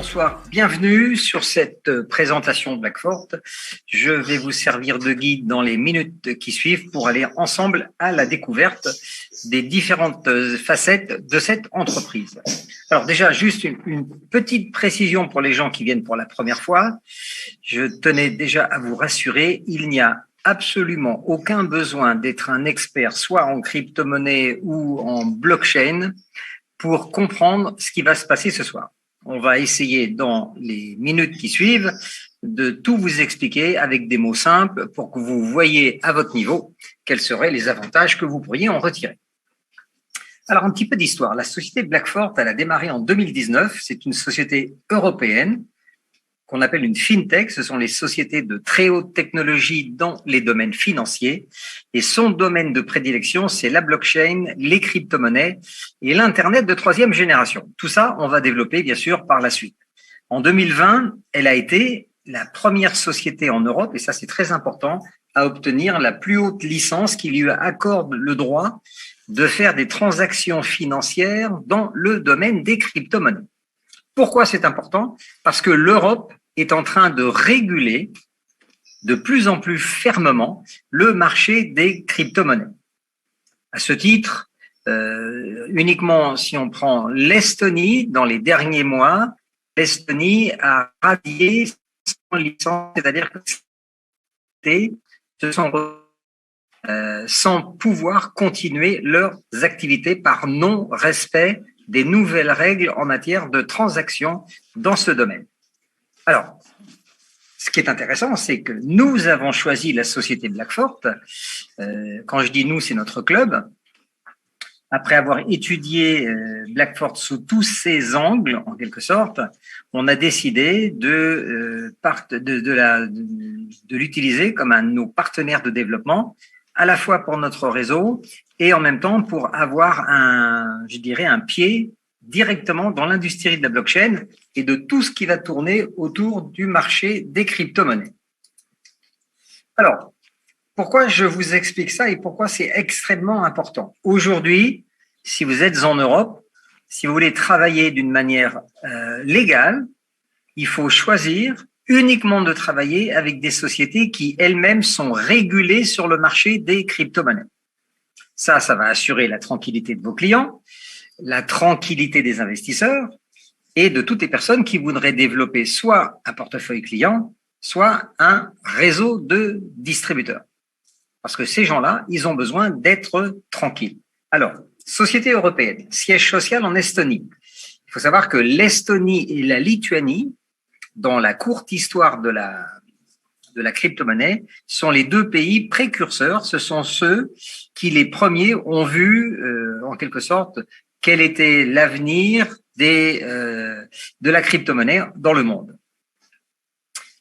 bonsoir, bienvenue sur cette présentation de Blackfort. Je vais vous servir de guide dans les minutes qui suivent pour aller ensemble à la découverte des différentes facettes de cette entreprise. Alors déjà, juste une petite précision pour les gens qui viennent pour la première fois. Je tenais déjà à vous rassurer, il n'y a absolument aucun besoin d'être un expert soit en crypto-monnaie ou en blockchain pour comprendre ce qui va se passer ce soir. On va essayer dans les minutes qui suivent de tout vous expliquer avec des mots simples pour que vous voyez à votre niveau quels seraient les avantages que vous pourriez en retirer. Alors, un petit peu d'histoire. La société Blackfort, elle a démarré en 2019. C'est une société européenne qu'on appelle une fintech. Ce sont les sociétés de très haute technologie dans les domaines financiers. Et son domaine de prédilection, c'est la blockchain, les crypto-monnaies et l'Internet de troisième génération. Tout ça, on va développer, bien sûr, par la suite. En 2020, elle a été la première société en Europe, et ça, c'est très important, à obtenir la plus haute licence qui lui accorde le droit de faire des transactions financières dans le domaine des crypto-monnaies. Pourquoi c'est important? Parce que l'Europe est en train de réguler de plus en plus fermement le marché des crypto-monnaies. À ce titre, uniquement si on prend l'Estonie, dans les derniers mois, l'Estonie a radié son licence, c'est-à-dire que se sont sans pouvoir continuer leurs activités par non-respect des nouvelles règles en matière de transactions dans ce domaine. Alors, ce qui est intéressant, c'est que nous avons choisi la société Blackfort. Quand je dis nous, c'est notre club. Après avoir étudié Blackfort sous tous ses angles, en quelque sorte, on a décidé de l'utiliser comme un de nos partenaires de développement, à la fois pour notre réseau et en même temps pour avoir un pied directement dans l'industrie de la blockchain et de tout ce qui va tourner autour du marché des crypto-monnaies. Alors, pourquoi je vous explique ça et pourquoi c'est extrêmement important? Aujourd'hui, si vous êtes en Europe, si vous voulez travailler d'une manière légale, il faut choisir uniquement de travailler avec des sociétés qui elles-mêmes sont régulées sur le marché des crypto-monnaies. Ça va assurer la tranquillité de vos clients, la tranquillité des investisseurs et de toutes les personnes qui voudraient développer soit un portefeuille client, soit un réseau de distributeurs. Parce que ces gens-là, ils ont besoin d'être tranquilles. Alors, société européenne, siège social en Estonie. Il faut savoir que l'Estonie et la Lituanie, dans la courte histoire de la crypto-monnaie, sont les deux pays précurseurs. Ce sont ceux qui, les premiers, ont vu, en quelque sorte, quel était l'avenir de la crypto-monnaie dans le monde.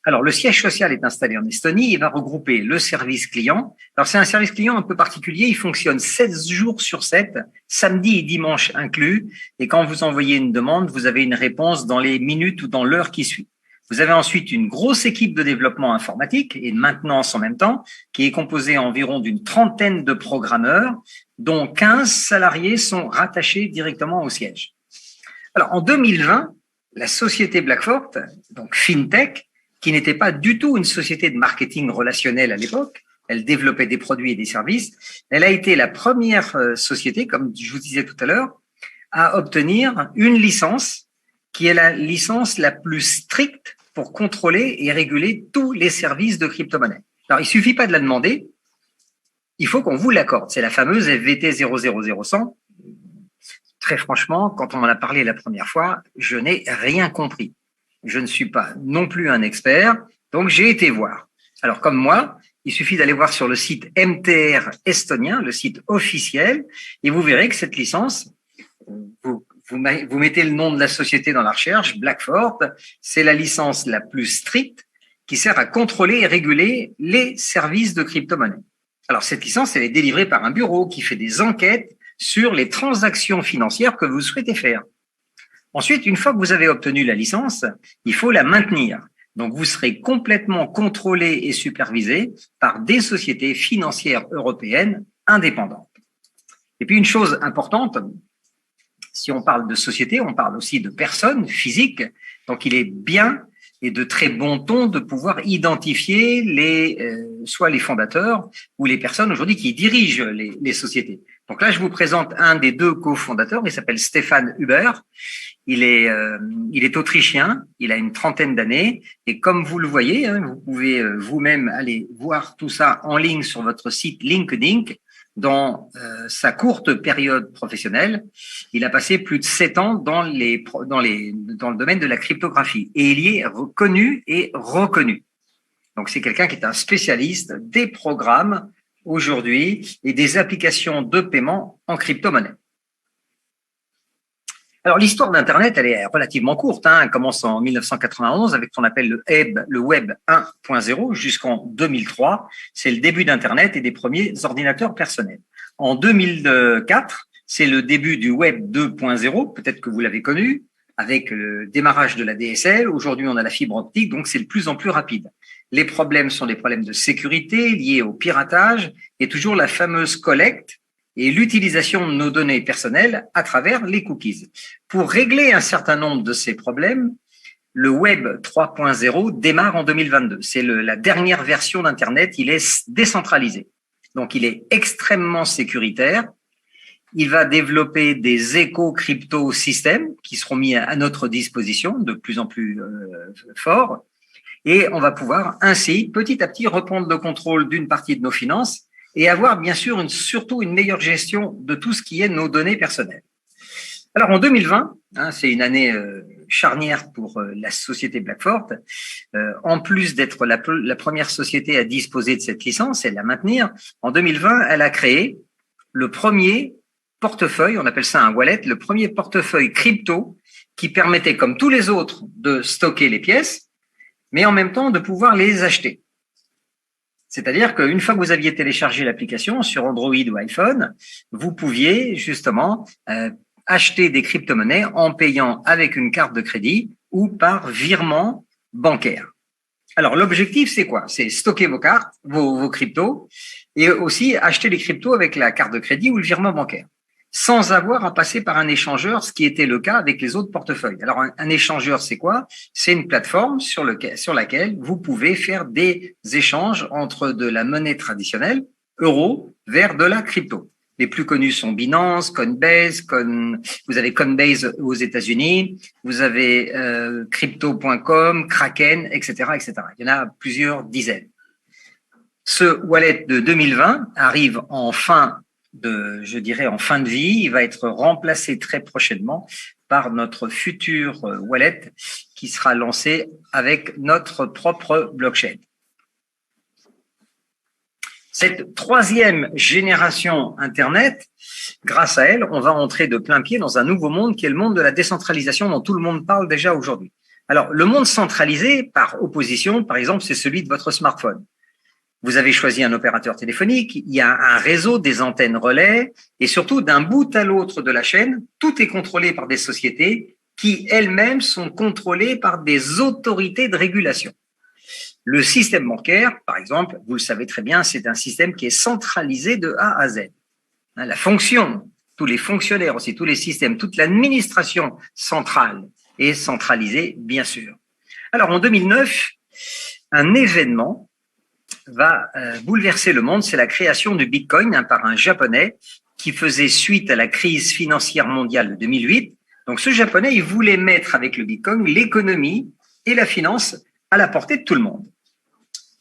Alors, le siège social est installé en Estonie. Il va regrouper le service client. Alors, c'est un service client un peu particulier. Il fonctionne 7 jours sur 7, samedi et dimanche inclus. Et quand vous envoyez une demande, vous avez une réponse dans les minutes ou dans l'heure qui suit. Vous avez ensuite une grosse équipe de développement informatique et de maintenance en même temps, qui est composée environ d'une trentaine de programmeurs, dont 15 salariés sont rattachés directement au siège. Alors, en 2020, la société Blackfort, donc FinTech, qui n'était pas du tout une société de marketing relationnel à l'époque, elle développait des produits et des services, elle a été la première société, comme je vous disais tout à l'heure, à obtenir une licence qui est la licence la plus stricte pour contrôler et réguler tous les services de crypto-monnaie. Alors, il suffit pas de la demander, il faut qu'on vous l'accorde. C'est la fameuse FVT 000100. Très franchement, quand on m'en a parlé la première fois, je n'ai rien compris. Je ne suis pas non plus un expert, donc j'ai été voir. Alors, comme moi, il suffit d'aller voir sur le site MTR estonien, le site officiel, et vous verrez que cette licence, vous mettez le nom de la société dans la recherche, Blackfort, c'est la licence la plus stricte qui sert à contrôler et réguler les services de crypto-monnaie. Alors, cette licence, elle est délivrée par un bureau qui fait des enquêtes sur les transactions financières que vous souhaitez faire. Ensuite, une fois que vous avez obtenu la licence, il faut la maintenir. Donc, vous serez complètement contrôlé et supervisé par des sociétés financières européennes indépendantes. Et puis, une chose importante, Si on parle de société, on parle aussi de personnes physiques. Donc, il est bien et de très bon ton de pouvoir identifier soit les fondateurs ou les personnes aujourd'hui qui dirigent les sociétés. Donc là, je vous présente un des deux cofondateurs. Il s'appelle Stefan Huber. Il est autrichien. Il a une trentaine d'années. Et comme vous le voyez, hein, vous pouvez vous-même aller voir tout ça en ligne sur votre site LinkedIn. Dans sa courte période professionnelle, il a passé plus de 7 ans dans le domaine de la cryptographie et il y est reconnu et reconnu. Donc, c'est quelqu'un qui est un spécialiste des programmes aujourd'hui et des applications de paiement en crypto-monnaie. Alors, l'histoire d'Internet, elle est relativement courte. Hein. Elle commence en 1991 avec ce qu'on appelle le Web 1.0 jusqu'en 2003. C'est le début d'Internet et des premiers ordinateurs personnels. En 2004, c'est le début du Web 2.0. Peut-être que vous l'avez connu avec le démarrage de la DSL. Aujourd'hui, on a la fibre optique, donc c'est de plus en plus rapide. Les problèmes sont des problèmes de sécurité liés au piratage et toujours la fameuse collecte et l'utilisation de nos données personnelles à travers les cookies. Pour régler un certain nombre de ces problèmes, le Web 3.0 démarre en 2022. C'est la dernière version d'Internet. Il est décentralisé. Donc, il est extrêmement sécuritaire. Il va développer des éco-crypto-systèmes qui seront mis à notre disposition de plus en plus forts. Et on va pouvoir ainsi, petit à petit, reprendre le contrôle d'une partie de nos finances et avoir bien sûr surtout une meilleure gestion de tout ce qui est nos données personnelles. Alors en 2020, hein, c'est une année charnière pour la société Blackfort. En plus d'être la première société à disposer de cette licence et de la maintenir, en 2020, elle a créé le premier portefeuille, on appelle ça un wallet, le premier portefeuille crypto qui permettait, comme tous les autres, de stocker les pièces, mais en même temps de pouvoir les acheter. C'est-à-dire qu'une fois que vous aviez téléchargé l'application sur Android ou iPhone, vous pouviez justement acheter des crypto-monnaies en payant avec une carte de crédit ou par virement bancaire. Alors, l'objectif, c'est quoi? C'est stocker vos cartes, vos cryptos, et aussi acheter les cryptos avec la carte de crédit ou le virement bancaire, sans avoir à passer par un échangeur, ce qui était le cas avec les autres portefeuilles. Alors, un échangeur, c'est quoi? C'est une plateforme sur laquelle vous pouvez faire des échanges entre de la monnaie traditionnelle, euro, vers de la crypto. Les plus connus sont Binance, Coinbase, vous avez Coinbase aux États-Unis, vous avez Crypto.com, Kraken, etc., etc. Il y en a plusieurs dizaines. Ce wallet de 2020 arrive en fin de vie. Il va être remplacé très prochainement par notre futur wallet qui sera lancé avec notre propre blockchain. Cette troisième génération Internet, grâce à elle, on va entrer de plein pied dans un nouveau monde qui est le monde de la décentralisation dont tout le monde parle déjà aujourd'hui. Alors, le monde centralisé, par opposition, par exemple, c'est celui de votre smartphone. Vous avez choisi un opérateur téléphonique, il y a un réseau, des antennes relais, et surtout, d'un bout à l'autre de la chaîne, tout est contrôlé par des sociétés qui elles-mêmes sont contrôlées par des autorités de régulation. Le système bancaire, par exemple, vous le savez très bien, c'est un système qui est centralisé de A à Z. La fonction, tous les fonctionnaires aussi, tous les systèmes, toute l'administration centrale est centralisée, bien sûr. Alors, en 2009, un événement va bouleverser le monde, c'est la création du Bitcoin par un Japonais qui faisait suite à la crise financière mondiale de 2008. Donc, ce Japonais, il voulait mettre avec le Bitcoin l'économie et la finance à la portée de tout le monde.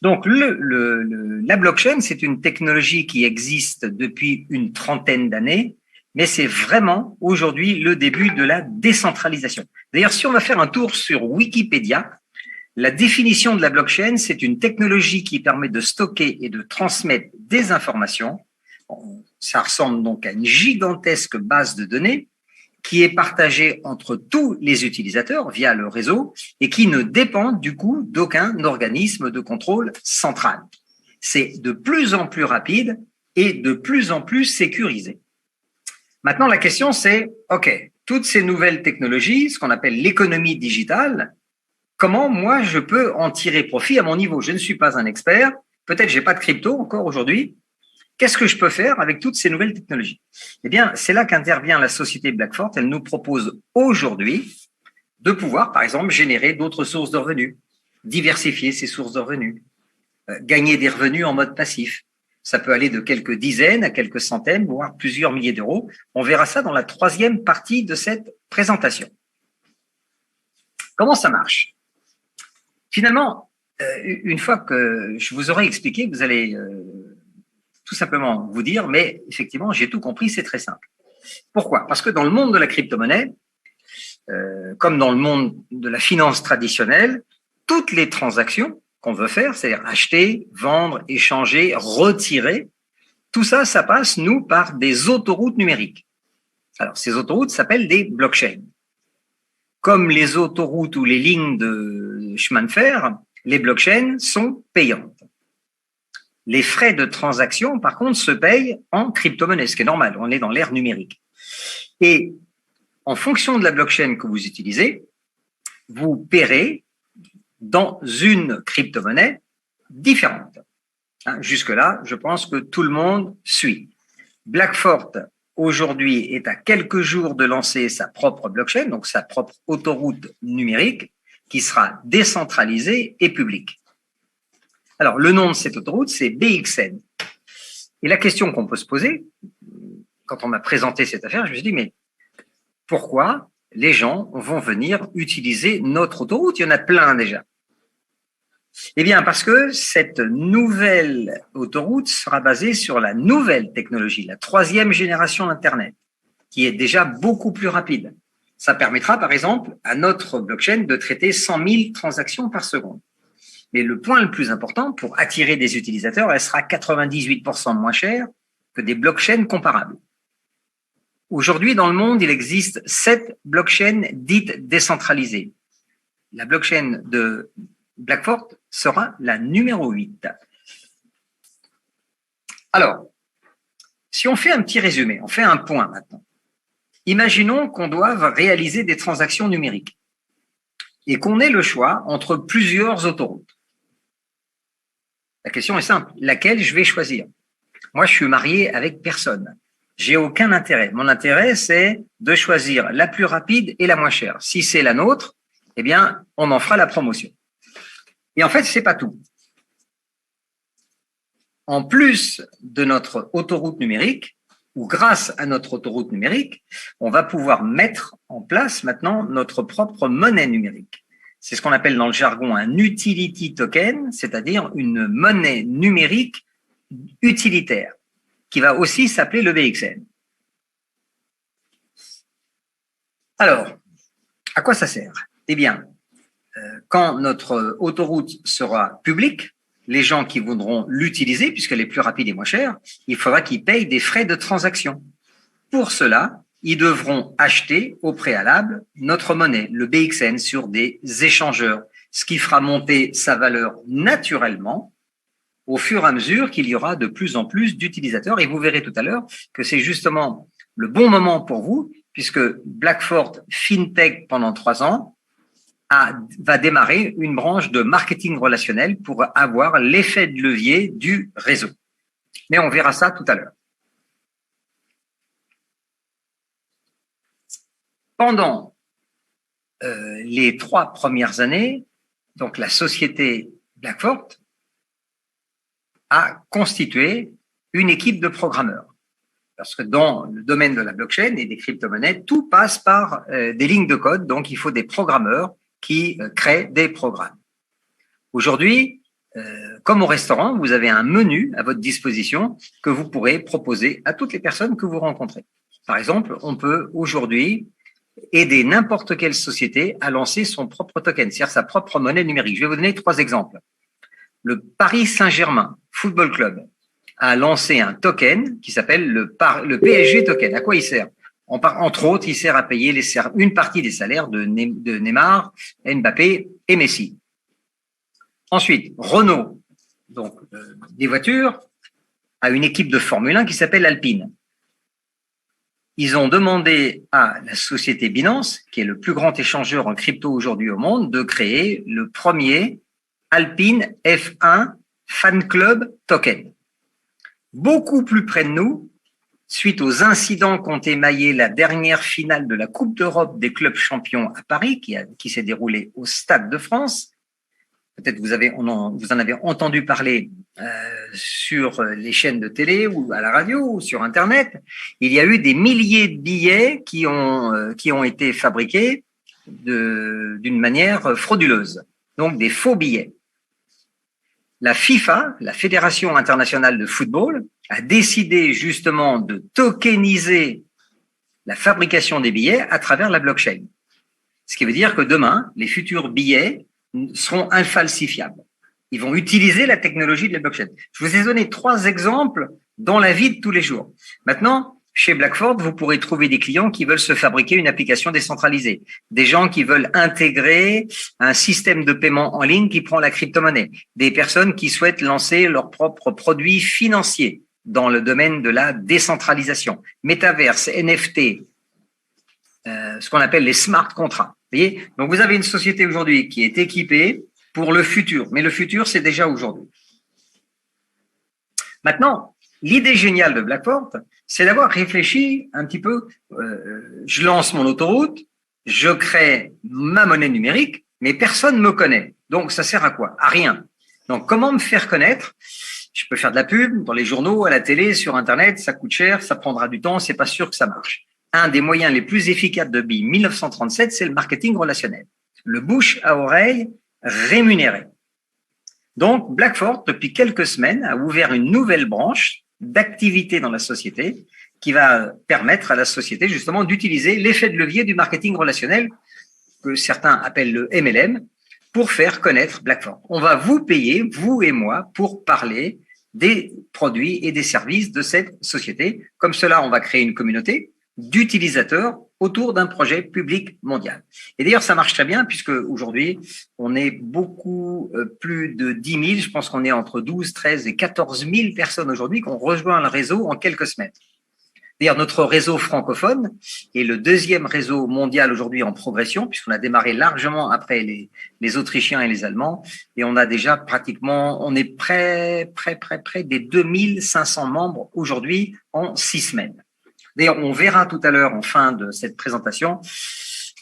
Donc, la blockchain, c'est une technologie qui existe depuis une trentaine d'années, mais c'est vraiment aujourd'hui le début de la décentralisation. D'ailleurs, si on va faire un tour sur Wikipédia, la définition de la blockchain, c'est une technologie qui permet de stocker et de transmettre des informations. Ça ressemble donc à une gigantesque base de données qui est partagée entre tous les utilisateurs via le réseau et qui ne dépend du coup d'aucun organisme de contrôle central. C'est de plus en plus rapide et de plus en plus sécurisé. Maintenant, la question c'est, OK, toutes ces nouvelles technologies, ce qu'on appelle l'économie digitale, comment moi je peux en tirer profit à mon niveau? Je ne suis pas un expert, peut-être j'ai pas de crypto encore aujourd'hui. qu'est-ce que je peux faire avec toutes ces nouvelles technologies? Eh bien, c'est là qu'intervient la société Blackfort. Elle nous propose aujourd'hui de pouvoir, par exemple, générer d'autres sources de revenus, diversifier ces sources de revenus, gagner des revenus en mode passif. Ça peut aller de quelques dizaines à quelques centaines, voire plusieurs milliers d'euros. On verra ça dans la troisième partie de cette présentation. Comment ça marche? Finalement, une fois que je vous aurai expliqué, vous allez tout simplement vous dire, mais effectivement, j'ai tout compris, c'est très simple. Pourquoi? Parce que dans le monde de la crypto-monnaie, comme dans le monde de la finance traditionnelle, toutes les transactions qu'on veut faire, c'est-à-dire acheter, vendre, échanger, retirer, tout ça, ça passe, nous, par des autoroutes numériques. Alors, ces autoroutes s'appellent des blockchains. Comme les autoroutes ou les lignes de chemin de fer, les blockchains sont payantes. Les frais de transaction, par contre, se payent en crypto-monnaie, ce qui est normal, on est dans l'ère numérique. Et en fonction de la blockchain que vous utilisez, vous paierez dans une crypto-monnaie différente. Jusque-là, je pense que tout le monde suit. Blackfort, aujourd'hui, est à quelques jours de lancer sa propre blockchain, donc sa propre autoroute numérique, qui sera décentralisée et publique. Alors, le nom de cette autoroute, c'est BXN. Et la question qu'on peut se poser, quand on m'a présenté cette affaire, je me suis dit, mais pourquoi les gens vont venir utiliser notre autoroute? Il y en a plein déjà. Eh bien, parce que cette nouvelle autoroute sera basée sur la nouvelle technologie, la troisième génération d'Internet, qui est déjà beaucoup plus rapide. Ça permettra, par exemple, à notre blockchain de traiter 100 000 transactions par seconde. Mais le point le plus important, pour attirer des utilisateurs, elle sera 98% moins chère que des blockchains comparables. Aujourd'hui, dans le monde, il existe 7 blockchains dites décentralisées. La blockchain de Blackfort sera la numéro 8. Alors, si on fait un petit résumé, on fait un point maintenant. Imaginons qu'on doive réaliser des transactions numériques et qu'on ait le choix entre plusieurs autoroutes. La question est simple, laquelle je vais choisir? Moi, je suis marié avec personne. J'ai aucun intérêt. Mon intérêt, c'est de choisir la plus rapide et la moins chère. Si c'est la nôtre, eh bien, on en fera la promotion. Et en fait, c'est pas tout. En plus de notre autoroute numérique, ou grâce à notre autoroute numérique, on va pouvoir mettre en place maintenant notre propre monnaie numérique. C'est ce qu'on appelle dans le jargon un utility token, c'est-à-dire une monnaie numérique utilitaire, qui va aussi s'appeler le BXN. Alors, à quoi ça sert? Eh bien, quand notre autoroute sera publique, les gens qui voudront l'utiliser, puisqu'elle est plus rapide et moins chère, il faudra qu'ils payent des frais de transaction. Pour cela, ils devront acheter au préalable notre monnaie, le BXN, sur des échangeurs, ce qui fera monter sa valeur naturellement au fur et à mesure qu'il y aura de plus en plus d'utilisateurs. Et vous verrez tout à l'heure que c'est justement le bon moment pour vous, puisque Blackfort FinTech, pendant 3 ans, va démarrer une branche de marketing relationnel pour avoir l'effet de levier du réseau. Mais on verra ça tout à l'heure. Pendant les 3 premières années, donc la société Blackfort a constitué une équipe de programmeurs. Parce que dans le domaine de la blockchain et des crypto-monnaies, tout passe par des lignes de code, donc il faut des programmeurs qui créent des programmes. Aujourd'hui, comme au restaurant, vous avez un menu à votre disposition que vous pourrez proposer à toutes les personnes que vous rencontrez. Par exemple, on peut aujourd'hui aider n'importe quelle société à lancer son propre token, c'est-à-dire sa propre monnaie numérique. Je vais vous donner 3 exemples. Le Paris Saint-Germain Football Club a lancé un token qui s'appelle le PSG token. À quoi il sert? Entre autres, il sert à payer une partie des salaires de Neymar, Mbappé et Messi. Ensuite, Renault, donc des voitures, a une équipe de Formule 1 qui s'appelle Alpine. Ils ont demandé à la société Binance, qui est le plus grand échangeur en crypto aujourd'hui au monde, de créer le premier Alpine F1 Fan Club Token. beaucoup plus près de nous, suite aux incidents qu'ont émaillé la dernière finale de la Coupe d'Europe des clubs champions à Paris, qui s'est déroulée au Stade de France. Peut-être vous en avez entendu parler sur les chaînes de télé ou à la radio ou sur Internet. Il y a eu des milliers de billets qui ont été fabriqués d'une manière frauduleuse, donc des faux billets. La FIFA, la Fédération internationale de football, a décidé justement de tokeniser la fabrication des billets à travers la blockchain. Ce qui veut dire que demain, les futurs billets seront infalsifiables. Ils vont utiliser la technologie de la blockchain. Je vous ai donné 3 exemples dans la vie de tous les jours. Maintenant, chez Blackford, vous pourrez trouver des clients qui veulent se fabriquer une application décentralisée, des gens qui veulent intégrer un système de paiement en ligne qui prend la crypto-monnaie, des personnes qui souhaitent lancer leurs propres produits financiers dans le domaine de la décentralisation, métaverse, NFT, ce qu'on appelle les smart contracts. Vous voyez, donc vous avez une société aujourd'hui qui est équipée pour le futur, mais le futur, c'est déjà aujourd'hui. Maintenant, l'idée géniale de Blackford, c'est d'avoir réfléchi un petit peu, je lance mon autoroute, je crée ma monnaie numérique, mais personne ne me connaît. Donc, ça sert à quoi? À rien. Donc, comment me faire connaître? Je peux faire de la pub dans les journaux, à la télé, sur Internet, ça coûte cher, ça prendra du temps, c'est pas sûr que ça marche. Un des moyens les plus efficaces depuis 1937, c'est le marketing relationnel. Le bouche à oreille rémunéré. Donc, Blackford, depuis quelques semaines, a ouvert une nouvelle branche d'activité dans la société qui va permettre à la société justement d'utiliser l'effet de levier du marketing relationnel que certains appellent le MLM pour faire connaître Blackford. On va vous payer, vous et moi, pour parler des produits et des services de cette société. Comme cela, on va créer une communauté d'utilisateurs autour d'un projet public mondial. Et d'ailleurs, ça marche très bien puisque aujourd'hui, on est beaucoup plus de 10 000, je pense qu'on est entre 12, 13 et 14 000 personnes aujourd'hui qui ont rejoint le réseau en quelques semaines. D'ailleurs, notre réseau francophone est le 2e réseau mondial aujourd'hui en progression puisqu'on a démarré largement après les Autrichiens et les Allemands et on a déjà pratiquement, on est près des 2500 membres aujourd'hui en 6 semaines. D'ailleurs, on verra tout à l'heure, en fin de cette présentation,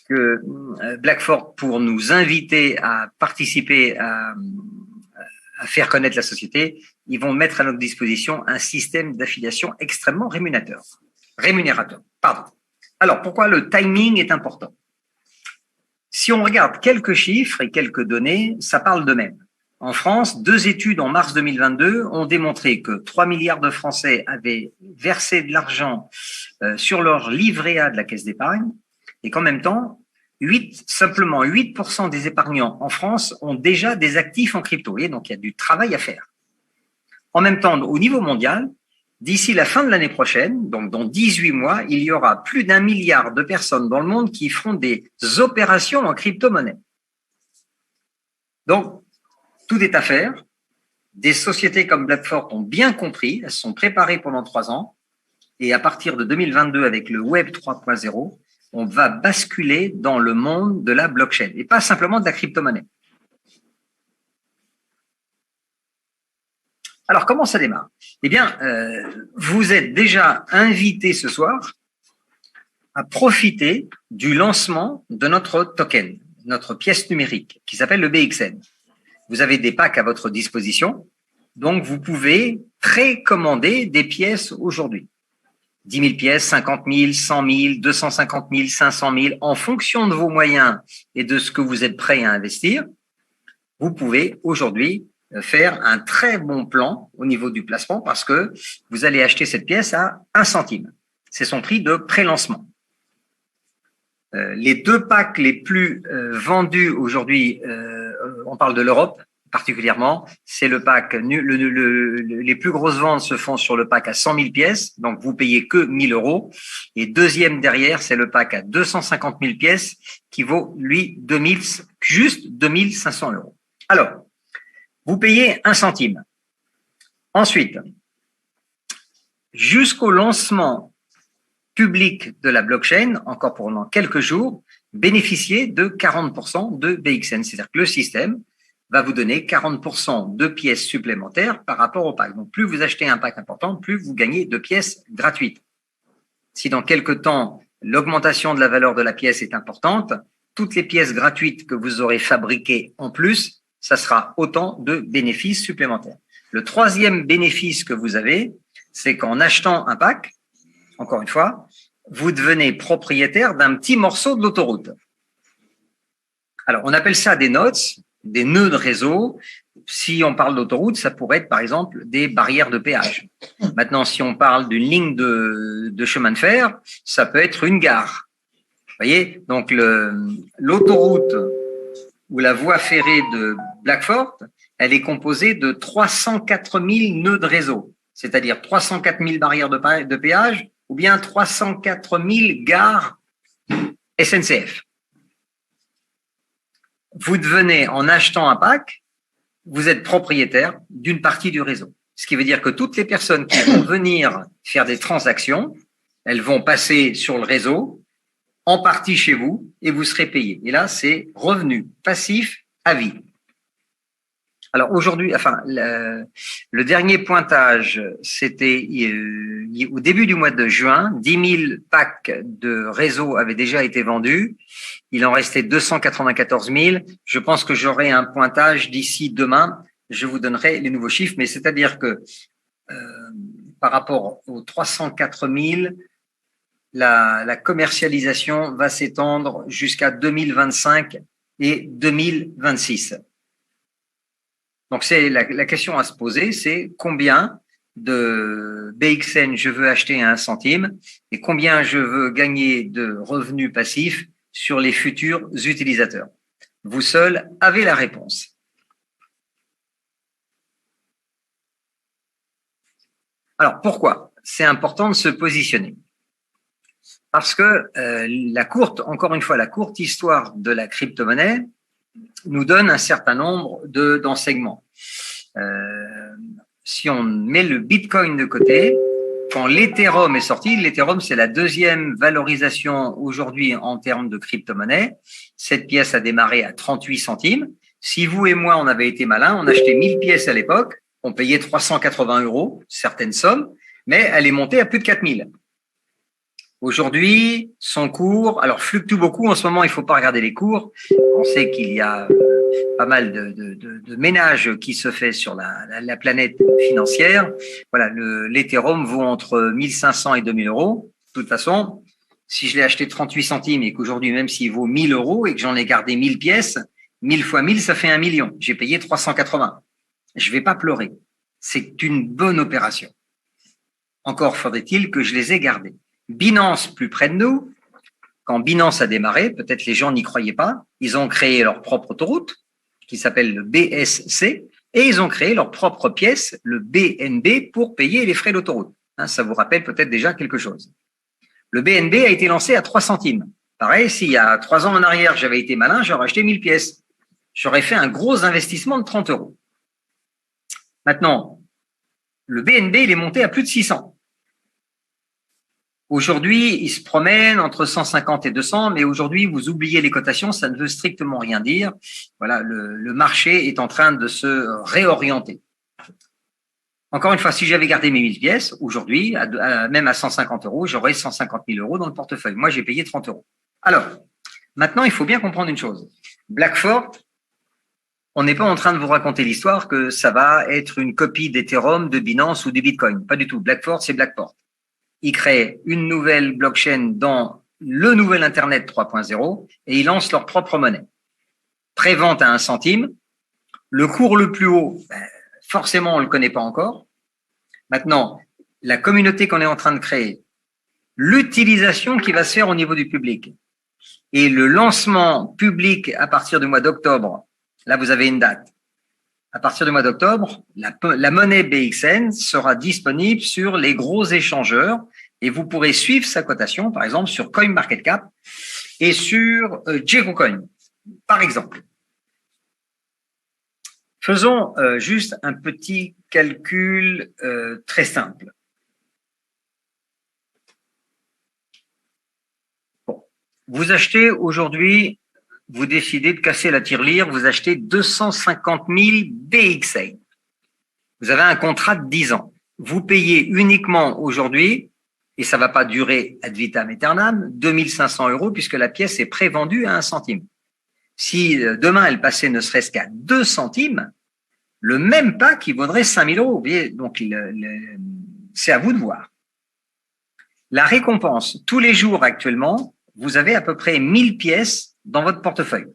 que Blackford, pour nous inviter à participer à faire connaître la société, ils vont mettre à notre disposition un système d'affiliation extrêmement rémunérateur. Alors, pourquoi le timing est important? Si on regarde quelques chiffres et quelques données, ça parle d'eux-mêmes. En France, 2 études en mars 2022 ont démontré que 3 milliards de Français avaient versé de l'argent sur leur livret A de la caisse d'épargne et qu'en même temps, simplement 8% des épargnants en France ont déjà des actifs en crypto. Et donc, il y a du travail à faire. En même temps, au niveau mondial, d'ici la fin de l'année prochaine, donc dans 18 mois, il y aura plus d'1 milliard de personnes dans le monde qui feront des opérations en crypto-monnaie. Donc, tout est à faire. Des sociétés comme Blackford ont bien compris, elles se sont préparées pendant 3 ans. Et à partir de 2022, avec le Web 3.0, on va basculer dans le monde de la blockchain et pas simplement de la crypto-monnaie. Alors, comment ça démarre? Eh bien, vous êtes déjà invité ce soir à profiter du lancement de notre token, notre pièce numérique, qui s'appelle le BXN. Vous avez des packs à votre disposition, donc vous pouvez précommander des pièces aujourd'hui. 10 000 pièces, 50 000, 100 000, 250 000, 500 000, en fonction de vos moyens et de ce que vous êtes prêt à investir, vous pouvez aujourd'hui faire un très bon plan au niveau du placement parce que vous allez acheter cette pièce à 1 centime. C'est son prix de pré-lancement. Les 2 packs les plus vendus aujourd'hui, on parle de l'Europe particulièrement, c'est le pack, les plus grosses ventes se font sur le pack à 100 000 pièces, donc vous payez que 1 000 euros. Et deuxième derrière, c'est le pack à 250 000 pièces qui vaut, lui, juste 2 500 euros. Alors, vous payez 1 centime. Ensuite, jusqu'au lancement public de la blockchain, encore pendant quelques jours, bénéficiez de 40% de BXN. C'est-à-dire que le système va vous donner 40% de pièces supplémentaires par rapport au pack. Donc, plus vous achetez un pack important, plus vous gagnez de pièces gratuites. Si dans quelques temps, l'augmentation de la valeur de la pièce est importante, toutes les pièces gratuites que vous aurez fabriquées en plus, ça sera autant de bénéfices supplémentaires. Le troisième bénéfice que vous avez, c'est qu'en achetant un pack, encore une fois, vous devenez propriétaire d'un petit morceau de l'autoroute. Alors, on appelle ça des nodes, des nœuds de réseau. Si on parle d'autoroute, ça pourrait être par exemple des barrières de péage. Maintenant, si on parle d'une ligne de chemin de fer, ça peut être une gare. Vous voyez, donc l'autoroute ou la voie ferrée de Blackford, elle est composée de 304 000 nœuds de réseau, c'est-à-dire 304 000 barrières de péage ou bien 304 000 gares SNCF. Vous devenez, en achetant un pack, vous êtes propriétaire d'une partie du réseau. Ce qui veut dire que toutes les personnes qui vont venir faire des transactions, elles vont passer sur le réseau, en partie chez vous, et vous serez payé. Et là, c'est revenu passif à vie. Alors aujourd'hui, enfin, le dernier pointage, c'était au début du mois de juin, 10 000 packs de réseau avaient déjà été vendus. Il en restait 294 000. Je pense que j'aurai un pointage d'ici demain. Je vous donnerai les nouveaux chiffres, mais c'est-à-dire que par rapport aux 304 000, la commercialisation va s'étendre jusqu'à 2025 et 2026. Donc, c'est la question à se poser, c'est combien de BXN je veux acheter à 1 centime et combien je veux gagner de revenus passifs sur les futurs utilisateurs. Vous seuls avez la réponse. Alors, pourquoi? C'est important de se positionner. Parce que encore une fois, la courte histoire de la crypto-monnaie nous donne un certain nombre d'enseignements. Si on met le Bitcoin de côté, quand l'Ethereum est sorti, l'Ethereum, c'est la deuxième valorisation aujourd'hui en termes de crypto-monnaie. Cette pièce a démarré à 38 centimes. Si vous et moi, on avait été malins, on achetait 1000 pièces à l'époque, on payait 380 €, certaines sommes, mais elle est montée à plus de 4000. Aujourd'hui, son cours, alors fluctue beaucoup. En ce moment, il faut pas regarder les cours. On sait qu'il y a pas mal de ménage qui se fait sur la planète financière. Voilà, l'Ethereum vaut entre 1500 et 2000 €. De toute façon, si je l'ai acheté 38 centimes et qu'aujourd'hui, même s'il vaut 1000 € et que j'en ai gardé 1000 pièces, 1000 fois 1000, ça fait 1 million. J'ai payé 380. Je vais pas pleurer. C'est une bonne opération. Encore faudrait-il que je les ai gardés. Binance, plus près de nous, quand Binance a démarré, peut-être les gens n'y croyaient pas, ils ont créé leur propre autoroute, qui s'appelle le BSC, et ils ont créé leur propre pièce, le BNB, pour payer les frais d'autoroute. Ça vous rappelle peut-être déjà quelque chose. Le BNB a été lancé à 3 centimes. Pareil, s'il y a 3 ans en arrière, j'avais été malin, j'aurais acheté 1000 pièces. J'aurais fait un gros investissement de 30 €. Maintenant, le BNB, il est monté à plus de 600. Aujourd'hui, il se promène entre 150 et 200, mais aujourd'hui, vous oubliez les cotations, ça ne veut strictement rien dire. Voilà, le marché est en train de se réorienter. Encore une fois, si j'avais gardé mes 1000 pièces, aujourd'hui, même à 150 €, j'aurais 150 000 € dans le portefeuille. Moi, j'ai payé 30 €. Alors, maintenant, il faut bien comprendre une chose. Blackford, on n'est pas en train de vous raconter l'histoire que ça va être une copie d'Ethereum, de Binance ou du Bitcoin. Pas du tout. Blackford, c'est Blackford. Ils créent une nouvelle blockchain dans le nouvel Internet 3.0 et ils lancent leur propre monnaie. Prévente à 1 centime. Le cours le plus haut, forcément, on ne le connaît pas encore. Maintenant, la communauté qu'on est en train de créer, l'utilisation qui va se faire au niveau du public et le lancement public à partir du mois d'octobre, là, vous avez une date. À partir du mois d'octobre, la monnaie BXN sera disponible sur les gros échangeurs et vous pourrez suivre sa cotation, par exemple, sur CoinMarketCap et sur Gekocoin, par exemple. Faisons juste un petit calcul très simple. Bon. Vous achetez aujourd'hui vous décidez de casser la tirelire, vous achetez 250 000 BXA. Vous avez un contrat de 10 ans. Vous payez uniquement aujourd'hui, et ça va pas durer ad vitam aeternam, 2500 € puisque la pièce est prévendue à 1 centime. Si demain elle passait ne serait-ce qu'à 2 centimes, le même pack, il vaudrait 5 000 €. Vous voyez, donc c'est à vous de voir. La récompense, tous les jours actuellement, vous avez à peu près 1000 pièces dans votre portefeuille.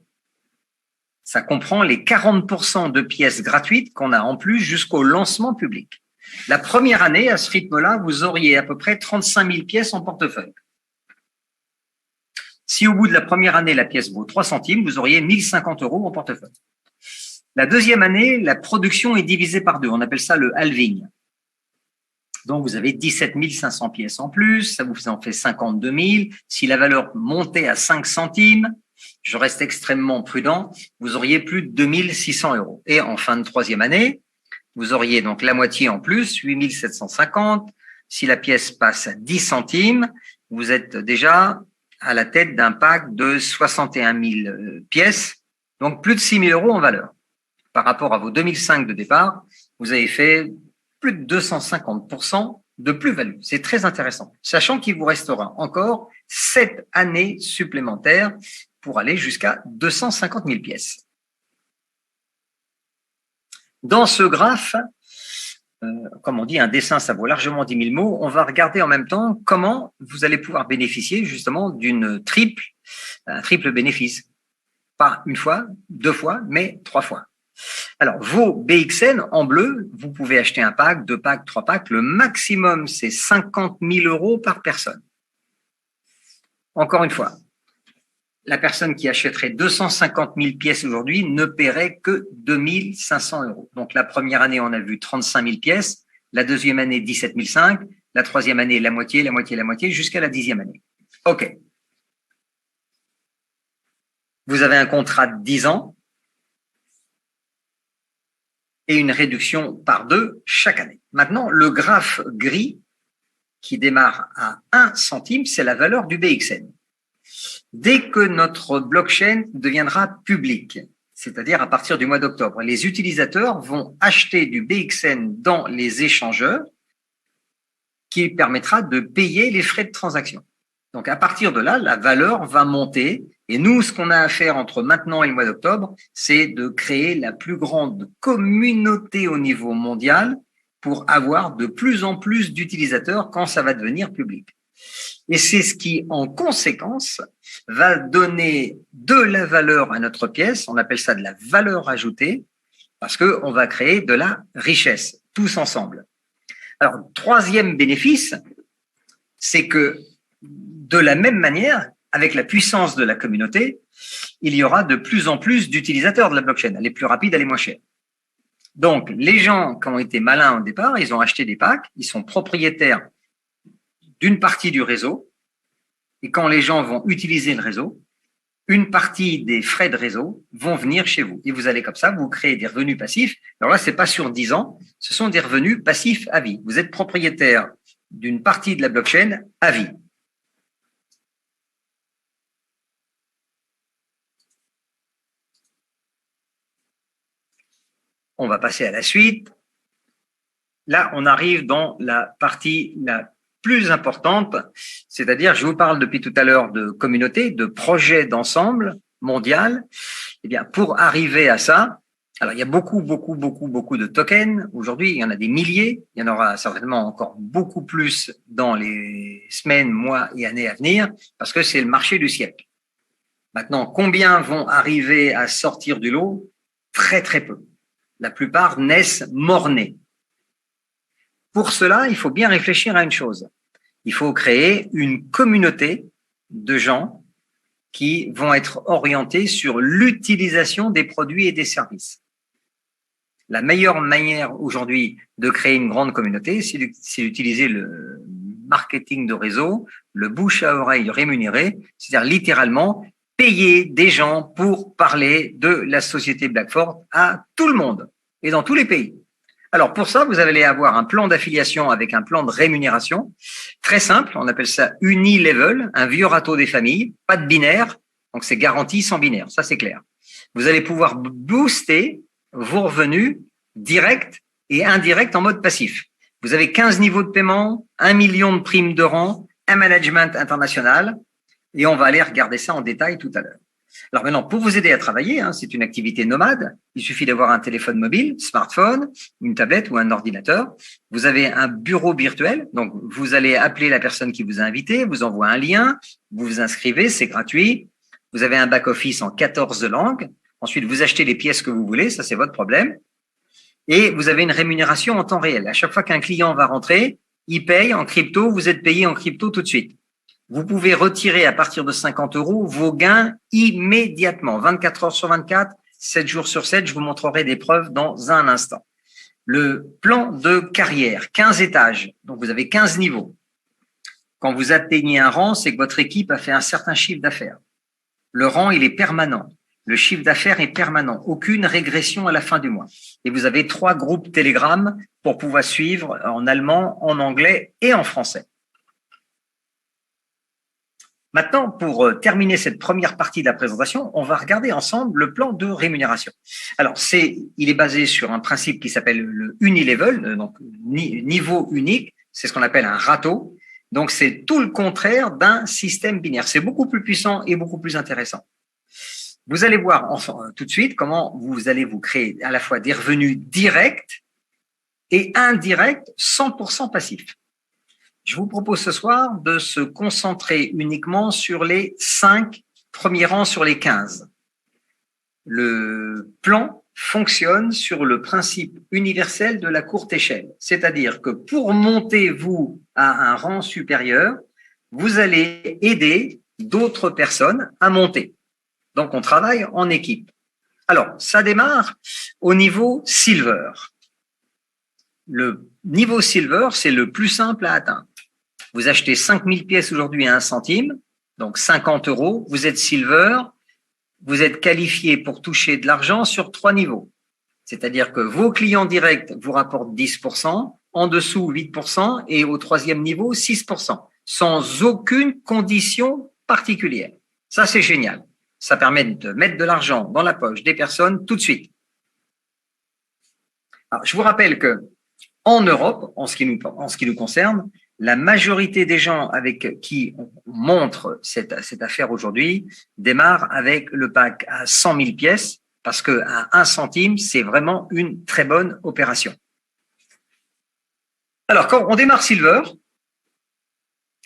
Ça comprend les 40% de pièces gratuites qu'on a en plus jusqu'au lancement public. La première année, à ce rythme-là, vous auriez à peu près 35 000 pièces en portefeuille. Si au bout de la première année, la pièce vaut 3 centimes, vous auriez 1050 € en portefeuille. La deuxième année, la production est divisée par 2. On appelle ça le halving. Donc, vous avez 17 500 pièces en plus, ça vous en fait 52 000. Si la valeur montait à 5 centimes, je reste extrêmement prudent, vous auriez plus de 2 600 €. Et en fin de troisième année, vous auriez donc la moitié en plus, 8 750. Si la pièce passe à 10 centimes, vous êtes déjà à la tête d'un pack de 61 000 pièces, donc plus de 6 000 € en valeur. Par rapport à vos 2005 de départ, vous avez fait plus de 250% de plus-value. C'est très intéressant, sachant qu'il vous restera encore 7 années supplémentaires pour aller jusqu'à 250 000 pièces. Dans ce graphe, comme on dit, un dessin, ça vaut largement 10 000 mots. On va regarder en même temps comment vous allez pouvoir bénéficier justement un triple bénéfice. Pas une fois, 2 fois, mais 3 fois. Alors, vos BXN en bleu, vous pouvez acheter un pack, 2 packs, 3 packs. Le maximum, c'est 50 000 € par personne. Encore une fois, la personne qui achèterait 250 000 pièces aujourd'hui ne paierait que 2 500 €. Donc, la première année, on a vu 35 000 pièces. La deuxième année, 17 500. La troisième année, la moitié, jusqu'à la 10e année. OK. Vous avez un contrat de 10 ans et une réduction par 2 chaque année. Maintenant, le graphe gris qui démarre à 1 centime, c'est la valeur du BXN. Dès que notre blockchain deviendra public, c'est-à-dire à partir du mois d'octobre, les utilisateurs vont acheter du BXN dans les échangeurs qui permettra de payer les frais de transaction. Donc, à partir de là, la valeur va monter. Et nous, ce qu'on a à faire entre maintenant et le mois d'octobre, c'est de créer la plus grande communauté au niveau mondial pour avoir de plus en plus d'utilisateurs quand ça va devenir public. Et c'est ce qui, en conséquence, va donner de la valeur à notre pièce. On appelle ça de la valeur ajoutée parce qu'on va créer de la richesse, tous ensemble. Alors, troisième bénéfice, c'est que de la même manière, avec la puissance de la communauté, il y aura de plus en plus d'utilisateurs de la blockchain. Elle est plus rapide, elle est moins chère. Donc, les gens qui ont été malins au départ, ils ont acheté des packs, ils sont propriétaires d'une partie du réseau. Et quand les gens vont utiliser le réseau, une partie des frais de réseau vont venir chez vous. Et vous allez comme ça, vous créez des revenus passifs. Alors là, c'est pas sur 10 ans, ce sont des revenus passifs à vie. Vous êtes propriétaire d'une partie de la blockchain à vie. On va passer à la suite. Là, on arrive dans la partie la plus importante, c'est-à-dire, je vous parle depuis tout à l'heure de communauté, de projet d'ensemble mondial. Eh bien, pour arriver à ça, alors il y a beaucoup de tokens. Aujourd'hui, il y en a des milliers. Il y en aura certainement encore beaucoup plus dans les semaines, mois et années à venir, parce que c'est le marché du siècle. Maintenant, combien vont arriver à sortir du lot? Très, très peu. La plupart naissent mort-nés. Pour cela, il faut bien réfléchir à une chose. Il faut créer une communauté de gens qui vont être orientés sur l'utilisation des produits et des services. La meilleure manière aujourd'hui de créer une grande communauté, c'est d'utiliser le marketing de réseau, le bouche à oreille rémunéré, c'est-à-dire littéralement payer des gens pour parler de la société Blackford à tout le monde et dans tous les pays. Alors pour ça, vous allez avoir un plan d'affiliation avec un plan de rémunération très simple, on appelle ça unilevel, un vieux râteau des familles, pas de binaire, Donc, c'est garanti sans binaire. Ça, c'est clair. Vous allez pouvoir booster vos revenus directs et indirects en mode passif. Vous avez 15 niveaux de paiement, 1 million de primes de rang, un management international, et on va aller regarder ça en détail tout à l'heure. Alors maintenant, pour vous aider à travailler, c'est une activité nomade, il suffit d'avoir un téléphone mobile, smartphone, une tablette ou un ordinateur. Vous avez un bureau virtuel, donc vous allez appeler la personne qui vous a invité, vous envoie un lien, vous vous inscrivez, c'est gratuit. Vous avez un back-office en 14 langues. Ensuite, vous achetez les pièces que vous voulez, ça c'est votre problème. Et vous avez une rémunération en temps réel. À chaque fois qu'un client va rentrer, il paye en crypto, vous êtes payé en crypto tout de suite. Vous pouvez retirer à partir de 50 € vos gains immédiatement, 24 heures sur 24, 7 jours sur 7. Je vous montrerai des preuves dans un instant. Le plan de carrière, 15 étages, donc vous avez 15 niveaux. Quand vous atteignez un rang, c'est que votre équipe a fait un certain chiffre d'affaires. Le rang, il est permanent. Le chiffre d'affaires est permanent. Aucune régression à la fin du mois. Et vous avez 3 groupes Telegram pour pouvoir suivre en allemand, en anglais et en français. Maintenant, pour terminer cette première partie de la présentation, on va regarder ensemble le plan de rémunération. Alors, il est basé sur un principe qui s'appelle le unilevel, donc niveau unique. C'est ce qu'on appelle un râteau. Donc, c'est tout le contraire d'un système binaire. C'est beaucoup plus puissant et beaucoup plus intéressant. Vous allez voir tout de suite comment vous allez vous créer à la fois des revenus directs et indirects 100% passifs. Je vous propose ce soir de se concentrer uniquement sur les 5 premiers rangs sur les 15. Le plan fonctionne sur le principe universel de la courte échelle. C'est-à-dire que pour monter, vous, à un rang supérieur, vous allez aider d'autres personnes à monter. Donc, on travaille en équipe. Alors, ça démarre au niveau silver. Le niveau silver, c'est le plus simple à atteindre. Vous achetez 5000 pièces aujourd'hui à 1 centime, donc 50 €. Vous êtes silver, vous êtes qualifié pour toucher de l'argent sur 3 niveaux. C'est-à-dire que vos clients directs vous rapportent 10%, en dessous 8% et au 3e niveau 6%, sans aucune condition particulière. Ça, c'est génial. Ça permet de mettre de l'argent dans la poche des personnes tout de suite. Alors, je vous rappelle que en Europe, en ce qui nous concerne, la majorité des gens avec qui on montre cette affaire aujourd'hui démarrent avec le pack à 100 000 pièces parce que à 1 centime, c'est vraiment une très bonne opération. Alors, quand on démarre Silver,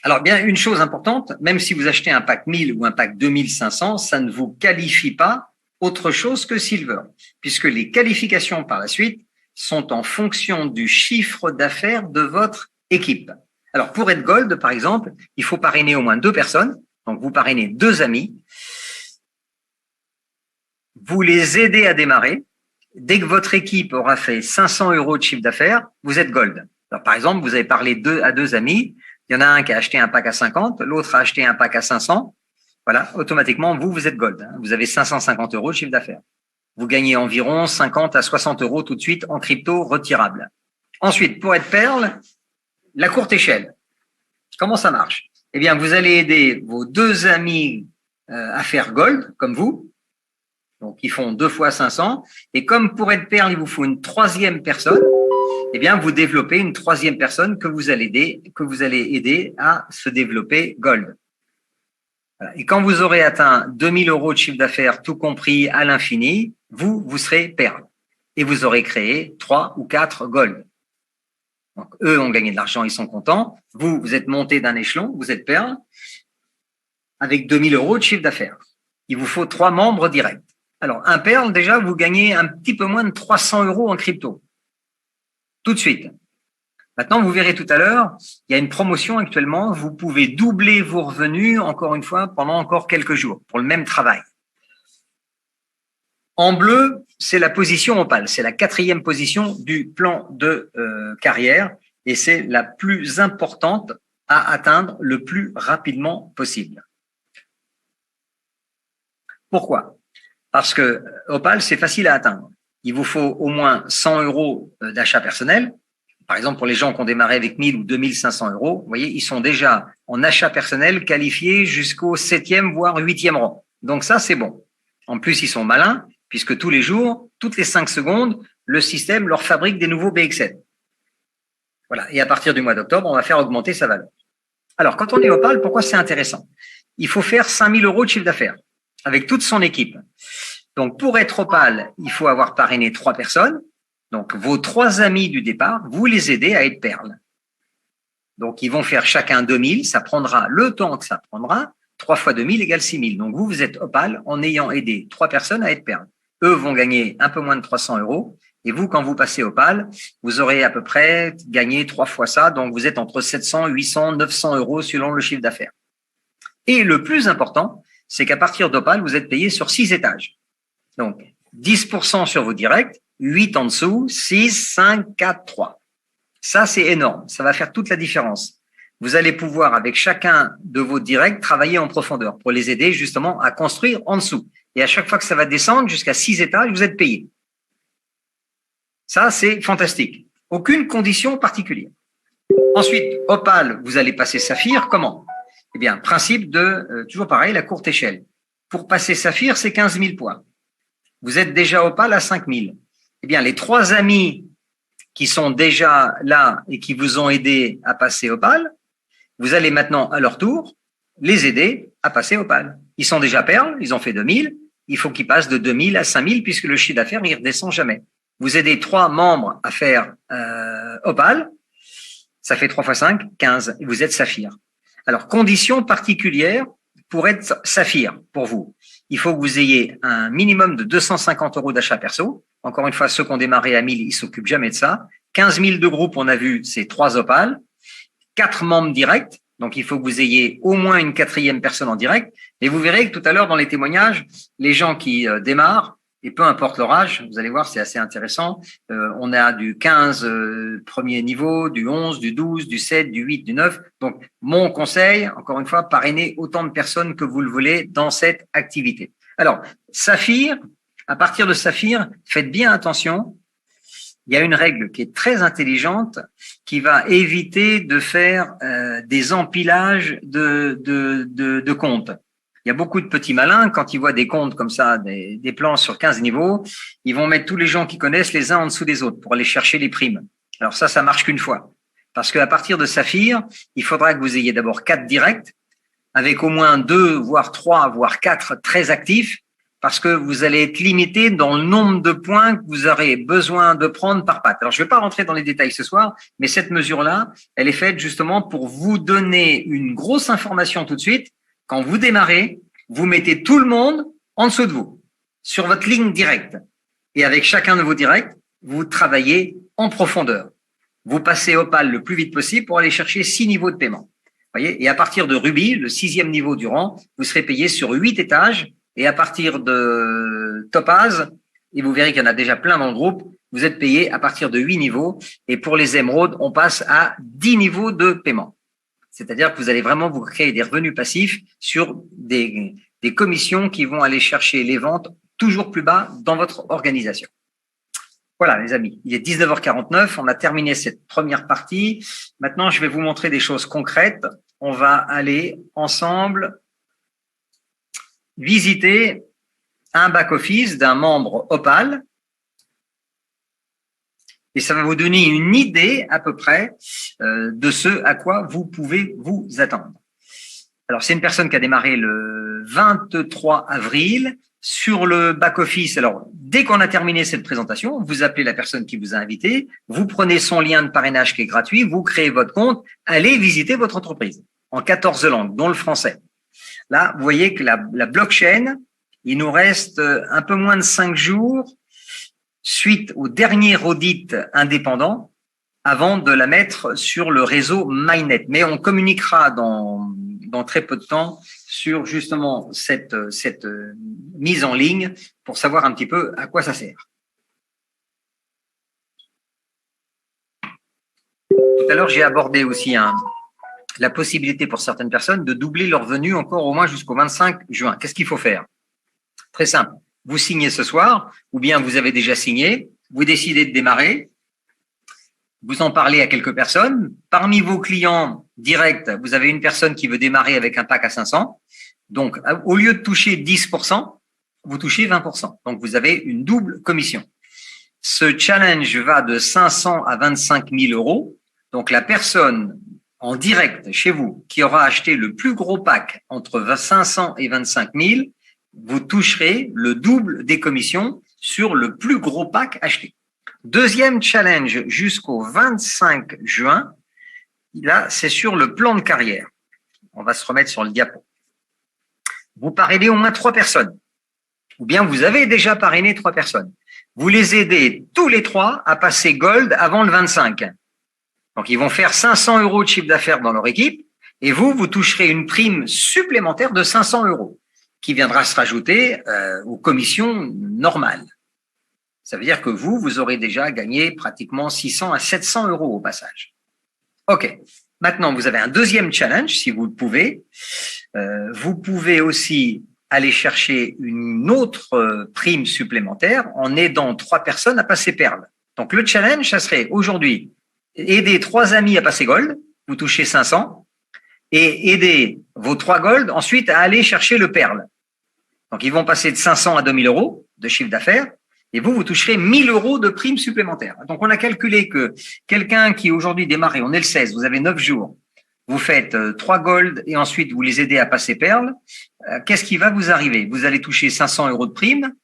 alors bien une chose importante, même si vous achetez un pack 1000 ou un pack 2500, ça ne vous qualifie pas autre chose que Silver, puisque les qualifications par la suite sont en fonction du chiffre d'affaires de votre équipe. Alors, pour être Gold, par exemple, il faut parrainer au moins 2 personnes. Donc, vous parrainez 2 amis. Vous les aidez à démarrer. Dès que votre équipe aura fait 500 € de chiffre d'affaires, vous êtes Gold. Alors, par exemple, vous avez parlé à 2 amis. Il y en a un qui a acheté un pack à 50, l'autre a acheté un pack à 500. Voilà, automatiquement, vous êtes Gold. Vous avez 550 € de chiffre d'affaires. Vous gagnez environ 50 à 60 € tout de suite en crypto retirable. Ensuite, pour être Perle, la courte échelle. Comment ça marche? Eh bien, vous allez aider vos 2 amis à faire Gold, comme vous. Donc, ils font 2 fois 500. Et comme pour être Perle, il vous faut une 3e personne, eh bien, vous développez une 3e personne que vous allez aider à se développer Gold. Voilà. Et quand vous aurez atteint 2000 € de chiffre d'affaires, tout compris à l'infini, vous serez Perle. Et vous aurez créé 3 ou 4 Gold. Donc, eux ont gagné de l'argent, ils sont contents. Vous êtes monté d'un échelon, vous êtes Perle, avec 2000 € de chiffre d'affaires. Il vous faut 3 membres directs. Alors, un Perle, déjà, vous gagnez un petit peu moins de 300 € en crypto. Tout de suite. Maintenant, vous verrez tout à l'heure, il y a une promotion actuellement. Vous pouvez doubler vos revenus, encore une fois, pendant encore quelques jours, pour le même travail. En bleu, c'est la position opale. C'est la 4e position du plan de carrière et c'est la plus importante à atteindre le plus rapidement possible. Pourquoi? Parce que opale, c'est facile à atteindre. Il vous faut au moins 100 € d'achat personnel. Par exemple, pour les gens qui ont démarré avec 1000 ou 2500 €, vous voyez, ils sont déjà en achat personnel qualifiés jusqu'au 7e, voire 8e rang. Donc ça, c'est bon. En plus, ils sont malins, puisque tous les jours, toutes les 5 secondes, le système leur fabrique des nouveaux BXN. Voilà. Et à partir du mois d'octobre, on va faire augmenter sa valeur. Alors, quand on est Opal, pourquoi c'est intéressant? Il faut faire 5 000 € de chiffre d'affaires avec toute son équipe. Donc, pour être Opal, il faut avoir parrainé 3 personnes. Donc, vos 3 amis du départ, vous les aidez à être perles. Donc, ils vont faire chacun 2 000. Ça prendra le temps que ça prendra. 3 fois 2 000 égale 6 000. Donc, vous êtes Opal en ayant aidé 3 personnes à être perles. Eux vont gagner un peu moins de 300 €. Et vous, quand vous passez Opal, vous aurez à peu près gagné 3 fois ça. Donc, vous êtes entre 700, 800, 900 € selon le chiffre d'affaires. Et le plus important, c'est qu'à partir d'Opal, vous êtes payé sur 6 étages. Donc, 10% sur vos directs, 8 en dessous, 6, 5, 4, 3. Ça, c'est énorme. Ça va faire toute la différence. Vous allez pouvoir, avec chacun de vos directs, travailler en profondeur pour les aider justement à construire en dessous. Et à chaque fois que ça va descendre jusqu'à 6 étages, vous êtes payé. Ça, c'est fantastique. Aucune condition particulière. Ensuite, Opal, vous allez passer Saphir. Comment? Eh bien, principe de, toujours pareil, la courte échelle. Pour passer Saphir, c'est 15 000 points. Vous êtes déjà Opal à 5 000. Eh bien, les 3 amis qui sont déjà là et qui vous ont aidé à passer Opal, vous allez maintenant, à leur tour, les aider à passer Opal. Ils sont déjà perles, ils ont fait 2 000. Il faut qu'ils passent de 2 000 à 5 000 puisque le chiffre d'affaires, il ne redescend jamais. Vous aidez 3 membres à faire Opal, ça fait 3 fois 5, 15, et vous êtes Saphir. Alors, condition particulière pour être Saphir, pour vous. Il faut que vous ayez un minimum de 250 € d'achat perso. Encore une fois, ceux qui ont démarré à 1000, ils s'occupent jamais de ça. 15 000 de groupe, on a vu, c'est 3 Opal. 4 membres directs. Donc, il faut que vous ayez au moins une 4e personne en direct. Et vous verrez que tout à l'heure, dans les témoignages, les gens qui démarrent, et peu importe leur âge, vous allez voir, c'est assez intéressant. On a du 15 premier niveau, du 11, du 12, du 7, du 8, du 9. Donc, mon conseil, encore une fois, parrainez autant de personnes que vous le voulez dans cette activité. Alors, Saphir, à partir de Saphir, faites bien attention. Il y a une règle qui est très intelligente qui va éviter de faire des empilages de comptes. Il y a beaucoup de petits malins, quand ils voient des comptes comme ça, des plans sur 15 niveaux, ils vont mettre tous les gens qu'ils connaissent les uns en dessous des autres pour aller chercher les primes. Alors ça marche qu'une fois. Parce qu'à partir de Saphir, il faudra que vous ayez d'abord 4 directs, avec au moins 2, voire 3, voire 4 très actifs, parce que vous allez être limité dans le nombre de points que vous aurez besoin de prendre par patte. Alors, je ne vais pas rentrer dans les détails ce soir, mais cette mesure-là, elle est faite justement pour vous donner une grosse information tout de suite. Quand vous démarrez, vous mettez tout le monde en dessous de vous, sur votre ligne directe. Et avec chacun de vos directs, vous travaillez en profondeur. Vous passez Opal le plus vite possible pour aller chercher 6 niveaux de paiement. Voyez, et à partir de Ruby, le 6e niveau du rang, vous serez payé sur 8 étages. Et à partir de Topaz, et vous verrez qu'il y en a déjà plein dans le groupe, vous êtes payé à partir de 8 niveaux. Et pour les émeraudes, on passe à 10 niveaux de paiement. C'est-à-dire que vous allez vraiment vous créer des revenus passifs sur des commissions qui vont aller chercher les ventes toujours plus bas dans votre organisation. Voilà, les amis, il est 19h49, on a terminé cette première partie. Maintenant, je vais vous montrer des choses concrètes. On va aller ensemble visiter un back-office d'un membre Opal. Et ça va vous donner une idée à peu près de ce à quoi vous pouvez vous attendre. Alors, c'est une personne qui a démarré le 23 avril sur le back-office. Alors, dès qu'on a terminé cette présentation, vous appelez la personne qui vous a invité, vous prenez son lien de parrainage qui est gratuit, vous créez votre compte, allez visiter votre entreprise en 14 langues, dont le français. Là, vous voyez que la blockchain, il nous reste un peu moins de 5 jours suite au dernier audit indépendant avant de la mettre sur le réseau Mainnet. Mais on communiquera dans très peu de temps sur justement cette mise en ligne pour savoir un petit peu à quoi ça sert. Tout à l'heure, j'ai abordé aussi la possibilité pour certaines personnes de doubler leurs revenus encore au moins jusqu'au 25 juin. Qu'est-ce qu'il faut faire? Très simple. Vous signez ce soir, ou bien vous avez déjà signé, vous décidez de démarrer, vous en parlez à quelques personnes. Parmi vos clients directs, vous avez une personne qui veut démarrer avec un pack à 500. Donc, au lieu de toucher 10%, vous touchez 20%. Donc, vous avez une double commission. Ce challenge va de 500 à 25 000 euros. Donc, la personne en direct chez vous qui aura acheté le plus gros pack entre 500 et 25 000, vous toucherez le double des commissions sur le plus gros pack acheté. Deuxième challenge jusqu'au 25 juin. Là, c'est sur le plan de carrière. On va se remettre sur le diapo. Vous parrainez au moins 3 personnes. Ou bien vous avez déjà parrainé 3 personnes. Vous les aidez tous les 3 à passer gold avant le 25. Donc, ils vont faire 500 euros de chiffre d'affaires dans leur équipe et vous toucherez une prime supplémentaire de 500 euros qui viendra se rajouter aux commissions normales. Ça veut dire que vous aurez déjà gagné pratiquement 600 à 700 euros au passage. OK. Maintenant, vous avez un deuxième challenge, si vous le pouvez. Vous pouvez aussi aller chercher une autre prime supplémentaire en aidant 3 personnes à passer perle. Donc, le challenge, ça serait aujourd'hui aider 3 amis à passer gold, vous touchez 500, et aider vos 3 gold ensuite à aller chercher le perle. Donc, ils vont passer de 500 à 2000 euros de chiffre d'affaires, et vous toucherez 1000 euros de prime supplémentaire. Donc, on a calculé que quelqu'un qui aujourd'hui démarre, et on est le 16, vous avez 9 jours, vous faites 3 gold et ensuite vous les aidez à passer perle. Qu'est-ce qui va vous arriver? Vous allez toucher 500 euros de prime,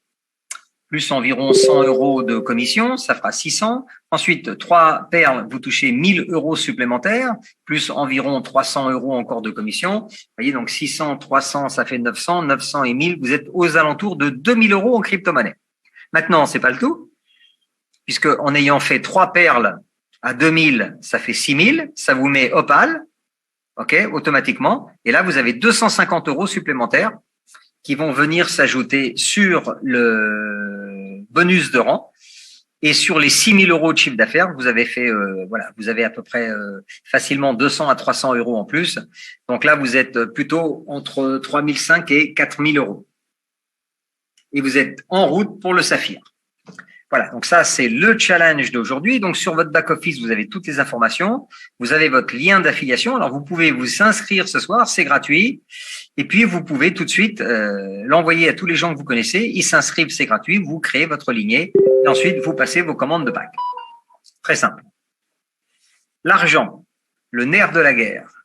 plus environ 100 euros de commission, ça fera 600. Ensuite, 3 perles, vous touchez 1000 euros supplémentaires, plus environ 300 euros encore de commission. Vous voyez, donc 600, 300, ça fait 900, 900 et 1000, vous êtes aux alentours de 2000 euros en crypto-monnaie. Maintenant, c'est pas le tout, puisque en ayant fait 3 perles à 2000, ça fait 6000, ça vous met Opal, OK, automatiquement. Et là, vous avez 250 euros supplémentaires qui vont venir s'ajouter sur le bonus de rang et sur les 6 000 euros de chiffre d'affaires. Vous avez fait, voilà, vous avez à peu près facilement 200 à 300 euros en plus. Donc là, vous êtes plutôt entre 3 500 et 4 000 euros. Et vous êtes en route pour le saphir. Voilà, donc ça, c'est le challenge d'aujourd'hui. Donc, sur votre back-office, vous avez toutes les informations. Vous avez votre lien d'affiliation. Alors, vous pouvez vous inscrire ce soir, c'est gratuit. Et puis, vous pouvez tout de suite l'envoyer à tous les gens que vous connaissez. Ils s'inscrivent, c'est gratuit. Vous créez votre lignée. Et ensuite, vous passez vos commandes de pack. Très simple. L'argent, le nerf de la guerre.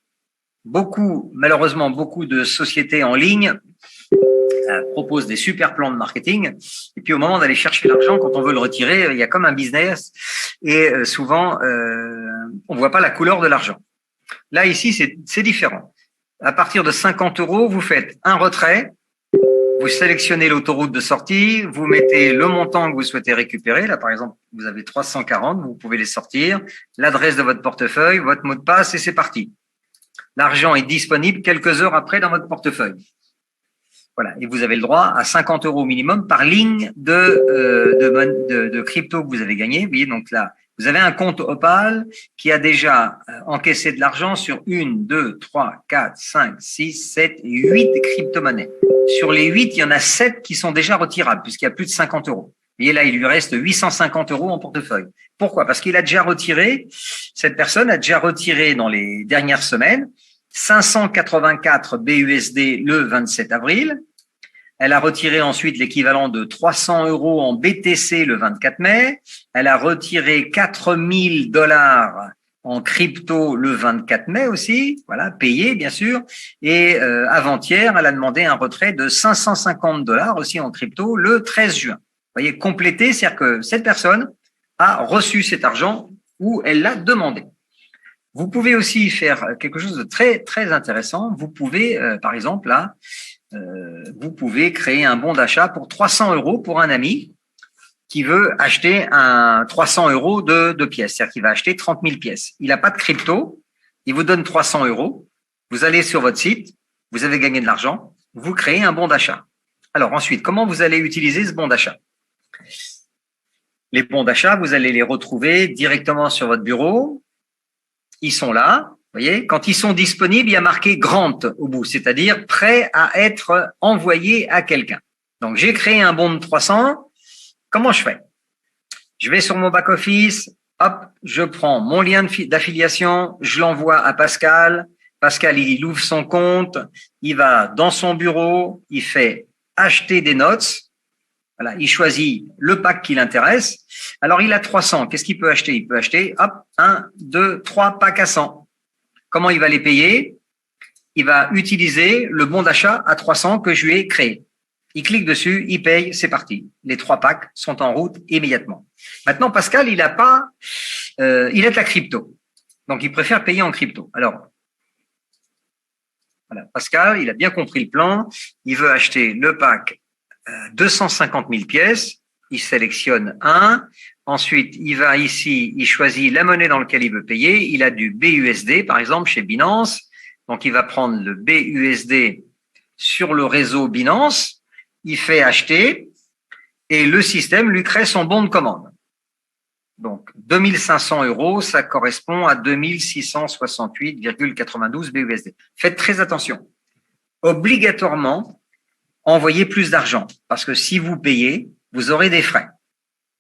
Malheureusement, beaucoup de sociétés en ligne propose des super plans de marketing. Et puis, au moment d'aller chercher l'argent, quand on veut le retirer, il y a comme un business. Et souvent, on voit pas la couleur de l'argent. Là, ici, c'est différent. À partir de 50 euros, vous faites un retrait. Vous sélectionnez l'autoroute de sortie. Vous mettez le montant que vous souhaitez récupérer. Là, par exemple, vous avez 340. Vous pouvez les sortir. L'adresse de votre portefeuille, votre mot de passe et c'est parti. L'argent est disponible quelques heures après dans votre portefeuille. Voilà, et vous avez le droit à 50 euros minimum par ligne de crypto que vous avez gagné. Vous voyez, donc là, vous avez un compte Opal qui a déjà encaissé de l'argent sur 1, 2, 3, 4, 5, 6, 7 et 8 crypto-monnaies. Sur les 8, il y en a 7 qui sont déjà retirables puisqu'il y a plus de 50 euros. Vous voyez, là, il lui reste 850 euros en portefeuille. Pourquoi? Parce qu'il a déjà retiré, cette personne a déjà retiré dans les dernières semaines 584 BUSD le 27 avril. Elle a retiré ensuite l'équivalent de 300 euros en BTC le 24 mai. Elle a retiré 4000 $ en crypto le 24 mai aussi, voilà, payé bien sûr. Et avant-hier, elle a demandé un retrait de 550 $ aussi en crypto le 13 juin. Vous voyez, complété, c'est-à-dire que cette personne a reçu cet argent ou elle l'a demandé. Vous pouvez aussi faire quelque chose de très très intéressant. Vous pouvez, par exemple, là, vous pouvez créer un bon d'achat pour 300 euros pour un ami qui veut acheter 300 euros de pièces, c'est-à-dire qu'il va acheter 30 000 pièces. Il n'a pas de crypto, il vous donne 300 euros. Vous allez sur votre site, vous avez gagné de l'argent, vous créez un bon d'achat. Alors ensuite, comment vous allez utiliser ce bon d'achat? Les bons d'achat, vous allez les retrouver directement sur votre bureau. Ils sont là. Vous voyez, quand ils sont disponibles, il y a marqué Grant au bout, c'est-à-dire prêt à être envoyé à quelqu'un. Donc, j'ai créé un bon de 300. Comment je fais? Je vais sur mon back-office, hop, je prends mon lien d'affiliation, je l'envoie à Pascal. Pascal, il ouvre son compte, il va dans son bureau, il fait acheter des notes. Voilà, il choisit le pack qui l'intéresse. Alors, il a 300. Qu'est-ce qu'il peut acheter? Il peut acheter, hop, 1, 2, 3 packs à 100. Comment il va les payer? Il va utiliser le bon d'achat à 300 que je lui ai créé. Il clique dessus, il paye, c'est parti. Les 3 packs sont en route immédiatement. Maintenant, Pascal, il a de la crypto. Donc, il préfère payer en crypto. Alors, voilà, Pascal, il a bien compris le plan. Il veut acheter le pack 250 000 pièces. Il sélectionne un. Ensuite, il va ici, il choisit la monnaie dans laquelle il veut payer. Il a du BUSD, par exemple, chez Binance. Donc, il va prendre le BUSD sur le réseau Binance. Il fait acheter et le système lui crée son bon de commande. Donc, 2500 €, ça correspond à 2668,92 BUSD. Faites très attention. Obligatoirement, envoyez plus d'argent parce que si vous payez, vous aurez des frais.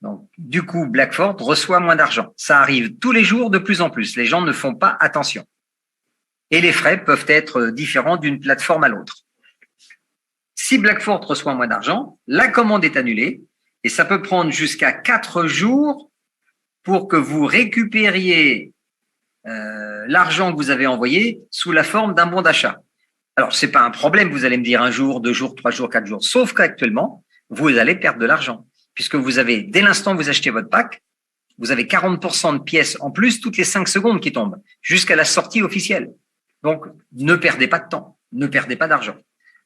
Donc, du coup, Blackford reçoit moins d'argent. Ça arrive tous les jours de plus en plus. Les gens ne font pas attention. Et les frais peuvent être différents d'une plateforme à l'autre. Si Blackford reçoit moins d'argent, la commande est annulée et ça peut prendre jusqu'à 4 jours pour que vous récupériez l'argent que vous avez envoyé sous la forme d'un bon d'achat. Alors, c'est pas un problème, vous allez me dire 1 jour, 2 jours, 3 jours, 4 jours, sauf qu'actuellement, vous allez perdre de l'argent puisque vous avez, dès l'instant où vous achetez votre pack, vous avez 40% de pièces en plus toutes les 5 secondes qui tombent jusqu'à la sortie officielle. Donc, ne perdez pas de temps, ne perdez pas d'argent.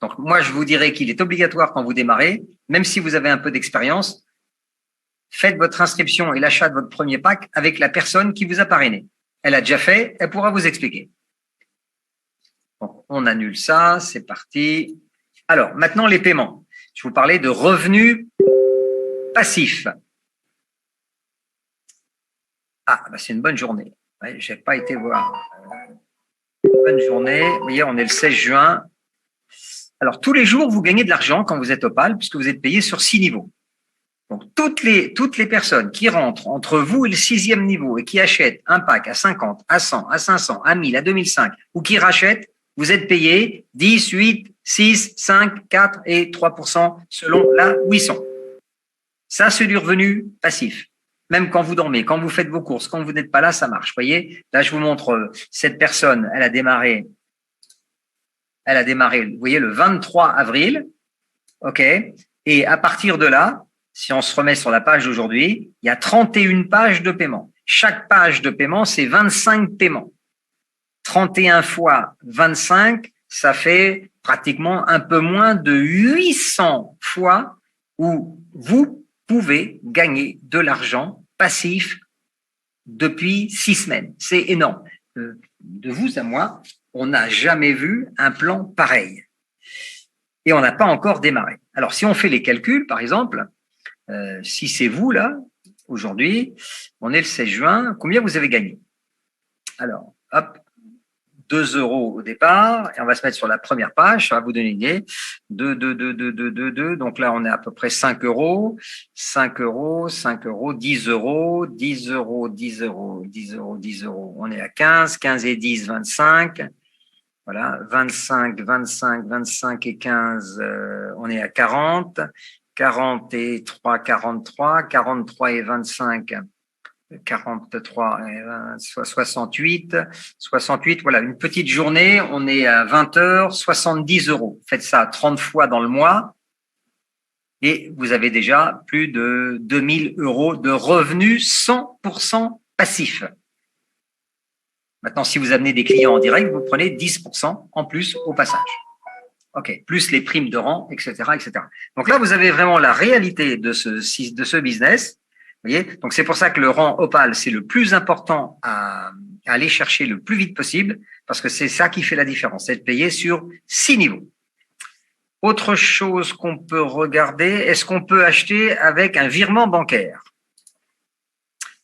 Donc, moi, je vous dirais qu'il est obligatoire quand vous démarrez, même si vous avez un peu d'expérience, faites votre inscription et l'achat de votre premier pack avec la personne qui vous a parrainé. Elle a déjà fait, elle pourra vous expliquer. Donc, on annule ça, c'est parti. Alors, maintenant, les paiements. Je vous parlais de revenus passifs. Ah, bah c'est une bonne journée. Ouais, j'ai pas été voir. Bonne journée. Vous voyez, on est le 16 juin. Alors, tous les jours, vous gagnez de l'argent quand vous êtes Opal, puisque vous êtes payé sur 6 niveaux. Donc, toutes les personnes qui rentrent entre vous et le 6e niveau et qui achètent un pack à 50, à 100, à 500, à 1000, à 2005, ou qui rachètent, vous êtes payé 10, 8, 6, 5, 4 et 3% selon là où ils sont. Ça, c'est du revenu passif. Même quand vous dormez, quand vous faites vos courses, quand vous n'êtes pas là, ça marche. Vous voyez, là, je vous montre cette personne, elle a démarré, vous voyez, le 23 avril. OK. Et à partir de là, si on se remet sur la page d'aujourd'hui, il y a 31 pages de paiement. Chaque page de paiement, c'est 25 paiements. 31 fois 25, ça fait pratiquement un peu moins de 800 fois où vous pouvez gagner de l'argent passif depuis 6 semaines. C'est énorme. De vous à moi, on n'a jamais vu un plan pareil. Et on n'a pas encore démarré. Alors, si on fait les calculs, par exemple, si c'est vous, là, aujourd'hui, on est le 16 juin, combien vous avez gagné? Alors, hop, 2 € au départ, et on va se mettre sur la première page, ça va vous donner une idée. 2, donc là, on est à peu près 5 €, 5 €, 5 €, 10 €, 10 €, 10 €, 10 €, 10 €, on est à 15, 15 et 10, 25. Voilà, 25, 25, 25 et 15, on est à 40. 40 et 3, 43. 43 et 25, 43 et 20, 68. 68, voilà, une petite journée, on est à 20 heures, 70 €. Faites ça 30 fois dans le mois et vous avez déjà plus de 2000 € de revenus 100% passifs. Maintenant, si vous amenez des clients en direct, vous prenez 10% en plus au passage. OK, plus les primes de rang, etc., etc. Donc là, vous avez vraiment la réalité de ce business. Vous voyez, donc c'est pour ça que le rang Opal, c'est le plus important à aller chercher le plus vite possible, parce que c'est ça qui fait la différence, c'est de payer sur 6 niveaux. Autre chose qu'on peut regarder, est-ce qu'on peut acheter avec un virement bancaire?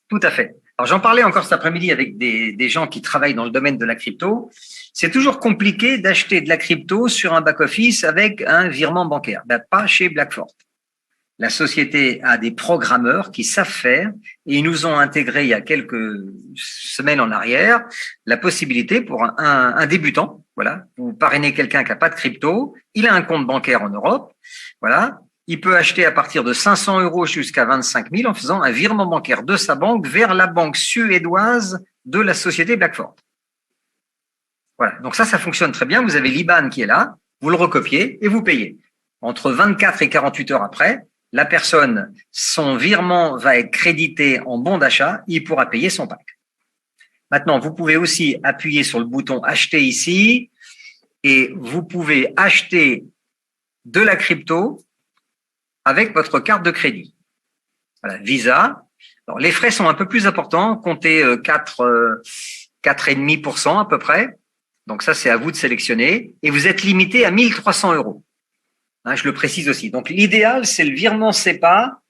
Tout à fait. Alors, j'en parlais encore cet après-midi avec des gens qui travaillent dans le domaine de la crypto. C'est toujours compliqué d'acheter de la crypto sur un back-office avec un virement bancaire. Ben, pas chez Blackford. la société a des programmeurs qui savent faire et ils nous ont intégré il y a quelques semaines en arrière la possibilité pour un débutant, voilà, vous parrainez quelqu'un qui n'a pas de crypto, il a un compte bancaire en Europe, voilà, il peut acheter à partir de 500 € jusqu'à 25 000 en faisant un virement bancaire de sa banque vers la banque suédoise de la société Blackford. Voilà, donc ça fonctionne très bien. Vous avez l'IBAN qui est là, vous le recopiez et vous payez. Entre 24 et 48 heures après, la personne, son virement va être crédité en bon d'achat, il pourra payer son pack. Maintenant, vous pouvez aussi appuyer sur le bouton acheter ici et vous pouvez acheter de la crypto avec votre carte de crédit. Voilà, Visa. Alors, les frais sont un peu plus importants, comptez 4,5% à peu près. Donc ça, c'est à vous de sélectionner. Et vous êtes limité à 1 300 €. Hein, je le précise aussi. Donc l'idéal, c'est le virement SEPA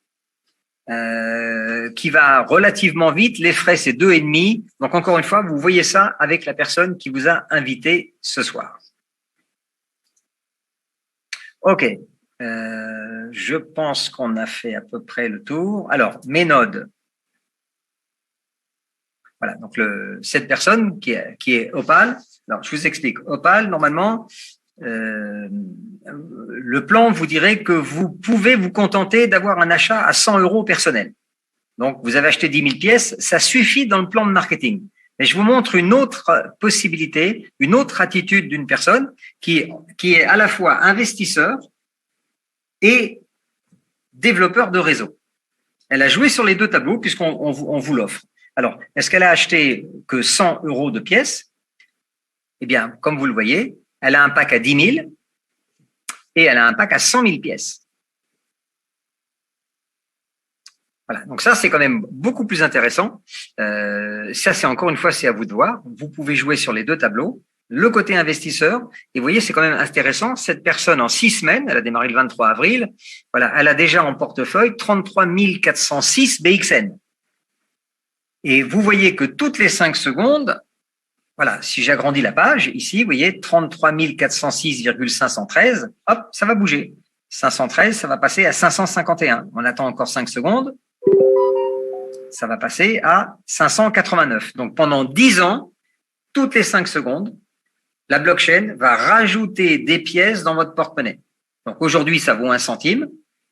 qui va relativement vite. Les frais, c'est 2,5. Donc encore une fois, vous voyez ça avec la personne qui vous a invité ce soir. OK. Je pense qu'on a fait à peu près le tour. Alors, mes nodes. Voilà, donc cette personne qui est Opal. Alors, je vous explique. Opal, normalement, le plan vous dirait que vous pouvez vous contenter d'avoir un achat à 100 € personnel. Donc, vous avez acheté 10 000 pièces, ça suffit dans le plan de marketing. Mais je vous montre une autre possibilité, une autre attitude d'une personne qui est à la fois investisseur et développeur de réseau. Elle a joué sur les deux tableaux puisqu'on vous l'offre. Alors, est-ce qu'elle a acheté que 100 € de pièces? Eh bien, comme vous le voyez, elle a un pack à 10 000 et elle a un pack à 100 000 pièces. Voilà, donc ça, c'est quand même beaucoup plus intéressant. Ça, c'est encore une fois, c'est à vous de voir. Vous pouvez jouer sur les deux tableaux. Le côté investisseur, et vous voyez, c'est quand même intéressant. Cette personne, en 6 semaines, elle a démarré le 23 avril, voilà, elle a déjà en portefeuille 33 406 BXN. Et vous voyez que toutes les 5 secondes, voilà, si j'agrandis la page, ici, vous voyez, 33 406,513, hop, ça va bouger. 513, ça va passer à 551. On attend encore 5 secondes. Ça va passer à 589. Donc, pendant 10 ans, toutes les 5 secondes, la blockchain va rajouter des pièces dans votre porte-monnaie. Donc, aujourd'hui, ça vaut 1 centime.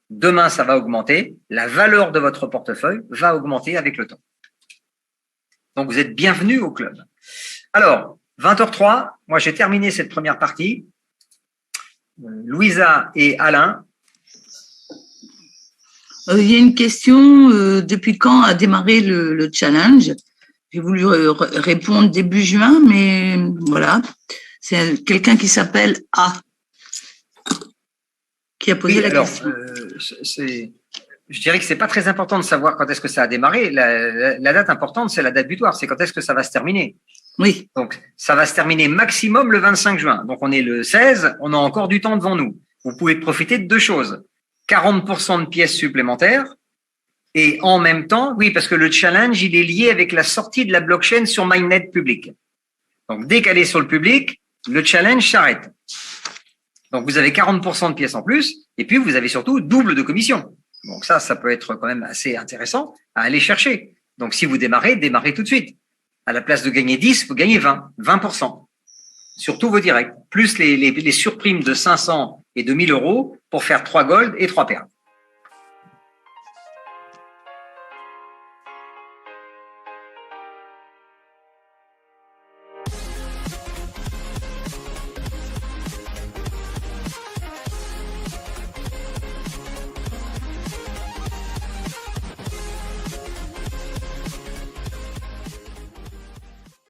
Demain, ça va augmenter. La valeur de votre portefeuille va augmenter avec le temps. Donc, vous êtes bienvenus au club. Alors, 20h03, moi, j'ai terminé cette première partie. Louisa et Alain. Il y a une question, depuis quand a démarré le challenge? J'ai voulu répondre début juin, mais voilà. C'est quelqu'un qui s'appelle A qui a posé la question. Je dirais que c'est pas très important de savoir quand est-ce que ça a démarré. La date importante, c'est la date butoir. C'est quand est-ce que ça va se terminer. Oui. Donc, ça va se terminer maximum le 25 juin. Donc, on est le 16, on a encore du temps devant nous. Vous pouvez profiter de deux choses. 40% de pièces supplémentaires et en même temps, oui, parce que le challenge, il est lié avec la sortie de la blockchain sur Mainnet public. Donc, dès qu'elle est sur le public, le challenge s'arrête. Donc, vous avez 40% de pièces en plus et puis vous avez surtout double de commission. Donc, ça peut être quand même assez intéressant à aller chercher. Donc, si vous démarrez tout de suite. À la place de gagner 10, vous gagnez 20% sur tous vos directs, plus les surprimes de 500 et de 1000 € pour faire 3 gold et 3 perles.